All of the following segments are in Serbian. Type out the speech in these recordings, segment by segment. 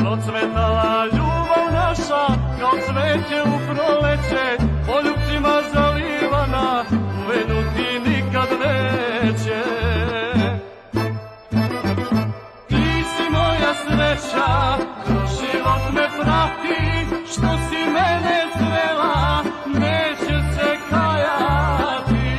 procvetala ljubav naša, kao cveće u proleće, poljubcima zalivana, uvenuti nikad neće. Ti si moja sreća, kroz život me prati, što si mene zvela, neće se kajati.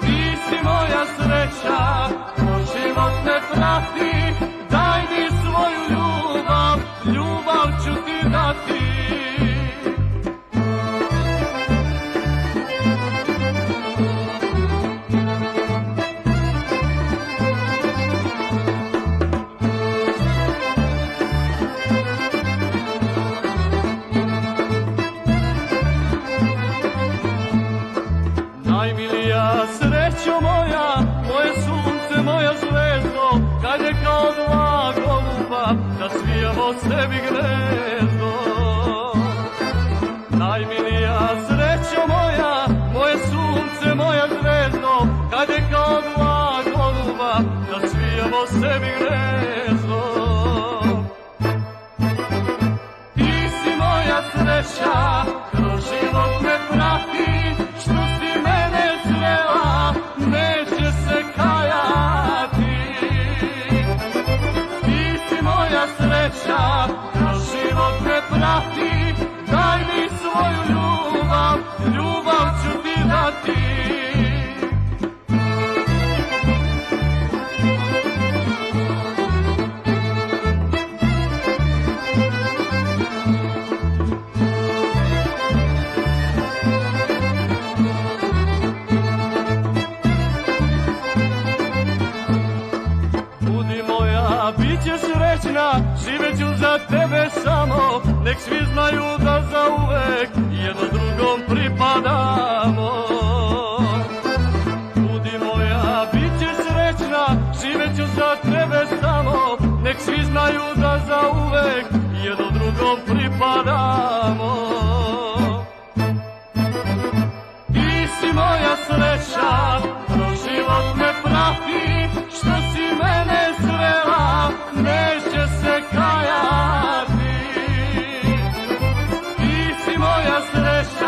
Ti si moja sreća, kroz život me prati, daj mi svoju ljubav, ljubav ću ti dati. Najmilija srećo moja, moje sunce, moja zvezdo, kad je kao dva goluba da svijamo sebi gnezdo. Najmilija srećo moja, moje sunce, moja zvezdo, kad je kao dva goluba da svijamo sebi gnezdo. Ti si moja sreća, kroz život me prati, što si mene zvela, neće se kajati. Ti si moja sreća, kroz život me prati, daj mi svoju ljubav, ljubav ću ti dati. Biće srećna, živeću za tebe samo, nek svi znaju da zauvek jedno drugom pripadamo. Budi moja, biće srećna, živeću za tebe samo, nek svi znaju da zauvek jedno drugom pripadamo. Ti si moja sreća, kroz život me prati, što si mene zvela, neće se kajati. Ti si moja sreća,